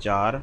4,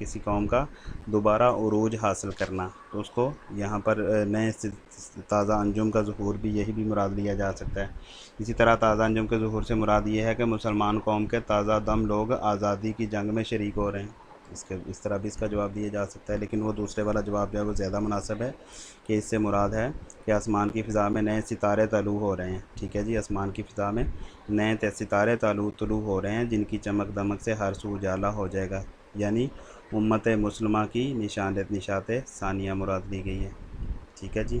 کسی قوم کا دوبارہ عروج حاصل کرنا، تو اس کو یہاں پر نئے تازہ انجم کا ظہور بھی یہی بھی مراد لیا جا سکتا ہے۔ اسی طرح تازہ انجم کے ظہور سے مراد یہ ہے کہ مسلمان قوم کے تازہ دم لوگ آزادی کی جنگ میں شریک ہو رہے ہیں۔ اس طرح بھی اس کا جواب دیا جا سکتا ہے، لیکن وہ دوسرے والا جواب جو ہے وہ زیادہ مناسب ہے کہ اس سے مراد ہے کہ آسمان کی فضا میں نئے ستارے طلوع ہو رہے ہیں۔ ٹھیک ہے جی، آسمان کی فضا میں نئے ستارے طلوع ہو رہے ہیں جن کی چمک دمک سے ہر سو اجالا ہو جائے گا، یعنی امت مسلمہ کی نشات ثانیہ مراد لی گئی ہے۔ ٹھیک ہے جی،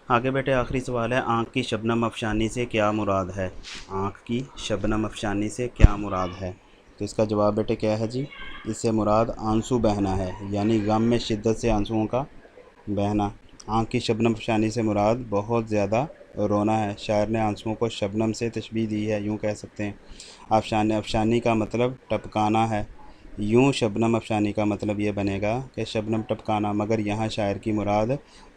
آگے بیٹے آخری سوال ہے، آنکھ کی شبنم افشانی سے کیا مراد ہے؟ آنکھ کی شبنم افشانی سے کیا مراد ہے؟ تو اس کا جواب بیٹے کیا ہے جی؟ اس سے مراد آنسو بہنا ہے، یعنی غم میں شدت سے آنسوؤں کا بہنا۔ آنکھ کی شبنم افشانی سے مراد بہت زیادہ رونا ہے۔ شاعر نے آنسوؤں کو شبنم سے تشبیہ دی ہے، یوں کہہ سکتے ہیں۔ افشانی کا مطلب ٹپکانا ہے، یوں شبنم افشانی کا مطلب یہ بنے گا کہ شبنم ٹپکانا، مگر یہاں شاعر کی مراد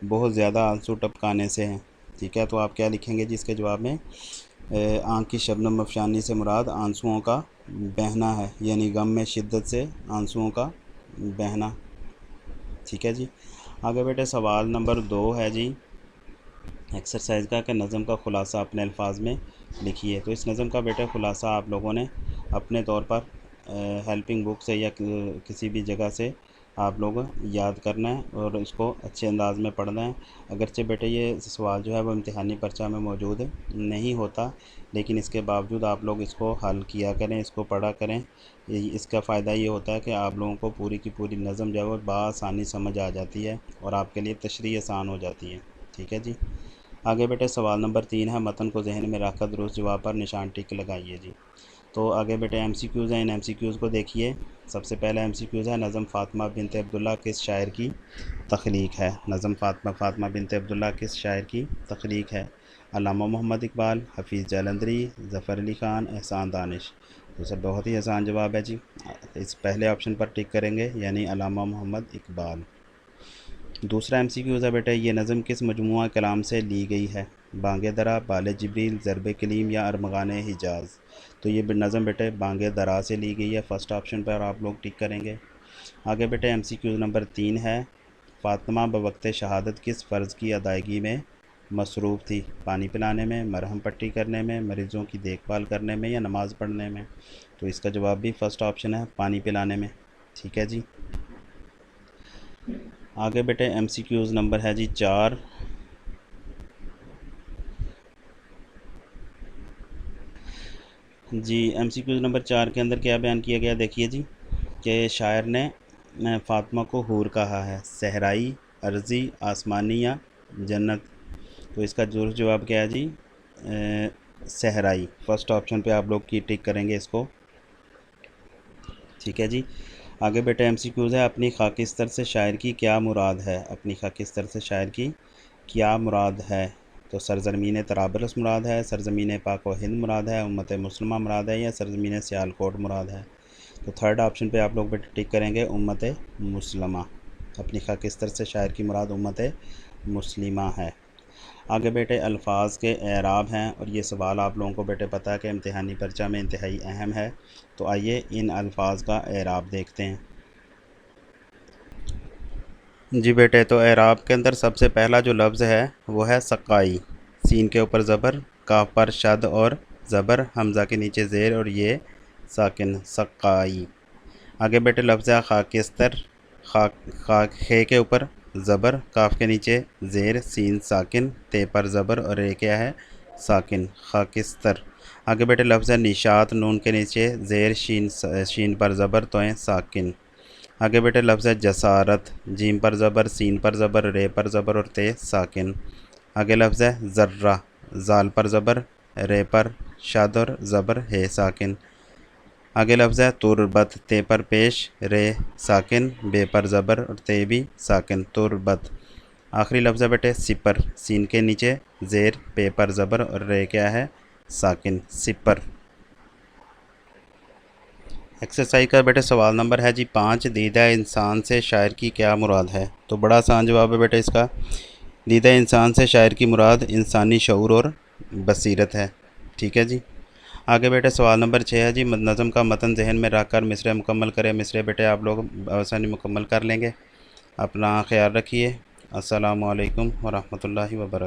بہت زیادہ آنسو ٹپکانے سے ہیں۔ ٹھیک ہے، تو آپ کیا لکھیں گے جی اس کے جواب میں؟ آنکھ کی شبنم افشانی سے مراد آنسوؤں کا بہنا ہے، یعنی غم میں شدت سے آنسوؤں کا بہنا۔ ٹھیک ہے جی، آگے بیٹے سوال نمبر 2 ہے جی ایکسرسائز کا، کہ نظم کا خلاصہ اپنے الفاظ میں لکھیے۔ تو اس نظم کا بیٹے خلاصہ آپ لوگوں نے اپنے طور پر ہیلپنگ بک سے یا کسی بھی جگہ سے آپ لوگ یاد کرنا ہے اور اس کو اچھے انداز میں پڑھنا ہے۔ اگرچہ بیٹے یہ سوال جو ہے وہ امتحانی پرچہ میں موجود نہیں ہوتا، لیکن اس کے باوجود آپ لوگ اس کو حل کیا کریں، اس کو پڑھا کریں۔ اس کا فائدہ یہ ہوتا ہے کہ آپ لوگوں کو پوری کی پوری نظم جو ہے وہ بآسانی سمجھ آ جاتی ہے اور آپ کے لیے تشریح آسان ہو جاتی ہے۔ ٹھیک ہے جی، آگے بیٹے سوال نمبر 3 ہے، متن کو ذہن میں رکھ کر درست جواب پر نشان ٹک لگائیے جی۔ تو آگے بیٹے ایم سی کیوز ہیں، ان ایم سی کیوز کو دیکھیے۔ سب سے پہلا ایم سی کیوز ہے، نظم فاطمہ بنت عبداللہ کس شاعر کی تخلیق ہے؟ نظم فاطمہ بنت عبداللہ کس شاعر کی تخلیق ہے؟ علامہ محمد اقبال، حفیظ جالندھری، ظفر علی خان، احسان دانش۔ تو سر بہت ہی آسان جواب ہے جی، اس پہلے آپشن پر ٹک کریں گے، یعنی علامہ محمد اقبال۔ دوسرا ایم سی کیوز ہے بیٹے، یہ نظم کس مجموعہ کلام سے لی گئی ہے؟ بانگ درا، بال جبریل، ضرب کلیم یا ارمغان حجاز؟ تو یہ نظم بیٹے بانگ درا سے لی گئی ہے، فرسٹ آپشن پر آپ لوگ ٹک کریں گے۔ آگے بیٹے ایم سی کیوز نمبر 3 ہے، فاطمہ بوقت شہادت کس فرض کی ادائیگی میں مصروف تھی؟ پانی پلانے میں، مرہم پٹی کرنے میں، مریضوں کی دیکھ بھال کرنے میں یا نماز پڑھنے میں؟ تو اس کا جواب بھی فرسٹ آپشن ہے، پانی پلانے میں۔ ٹھیک ہے جی، آگے بیٹے ایم سی کیوز نمبر ہے جی 4۔ جی ایم سی کیوز نمبر 4 کے اندر کیا بیان کیا گیا دیکھیے جی، کہ شاعر نے فاطمہ کو حور کہا ہے، صحرائی، ارضی، آسمانی یا جنت؟ تو اس کا جواب کیا ہے جی؟ صحرائی، فرسٹ آپشن پہ آپ لوگ کی ٹک کریں گے اس کو۔ ٹھیک ہے جی، آگے بیٹے ایم سی کیوز ہے، اپنی خاکستر سے شاعر کی کیا مراد ہے؟ اپنی خاکستر سے شاعر کی کیا مراد ہے؟ تو سرزمین طرابلس مراد ہے، سرزمین پاک و ہند مراد ہے، امت مسلمہ مراد ہے یا سرزمین سیالکوٹ مراد ہے؟ تو تھرڈ آپشن پہ آپ لوگ بیٹے ٹک کریں گے، امت مسلمہ۔ اپنی خاکستر سے شاعر کی مراد امت مسلمہ ہے۔ آگے بیٹے الفاظ کے اعراب ہیں، اور یہ سوال آپ لوگوں کو بیٹے پتہ ہے کہ امتحانی پرچہ میں انتہائی اہم ہے، تو آئیے ان الفاظ کا اعراب دیکھتے ہیں۔ جی بیٹے، تو اعراب کے اندر سب سے پہلا جو لفظ ہے وہ ہے سقائی، سین کے اوپر زبر، کاف پر شد اور زبر، حمزہ کے نیچے زیر اور یہ ساکن، سقائی۔ آگے بیٹے لفظ ہے خاکستر، خے کے اوپر زبر، کاف کے نیچے زیر، سین ساکن، تے پر زبر اور رے کیا ہے ساکن، خاکستر۔ آگے بیٹے لفظ ہے نشاط، نون کے نیچے زیر، شین پر زبر، تویں ساکن۔ آگے بیٹے لفظ ہے جسارت، جیم پر زبر، سین پر زبر، رے پر زبر اور تے ساکن۔ آگے لفظ ہے ذرہ، زال پر زبر، رے پر شد اور زبر، ہے ساکن۔ آگے لفظ ہے تربت، تے پر پیش، رے ساکن، بے پر زبر اور تے بھی ساکن، تربت۔ آخری لفظ ہے بیٹے سپر، سین کے نیچے زیر، پے پر زبر اور رے کیا ہے ساکن، سپر۔ ایکسرسائز کا بیٹے سوال نمبر ہے جی 5، دیدہ انسان سے شاعر کی کیا مراد ہے؟ تو بڑا آسان جواب ہے بیٹے اس کا، دیدہ انسان سے شاعر کی مراد انسانی شعور اور بصیرت ہے۔ ٹھیک ہے جی، آگے بیٹے سوال نمبر 6 ہے جی، نظم کا متن ذہن میں رکھ کر مصرعے مکمل کریں۔ مصرعے بیٹے آپ لوگ آسانی مکمل کر لیں گے۔ اپنا خیال رکھیے۔ السلام علیکم ورحمۃ اللہ وبرکاتہ۔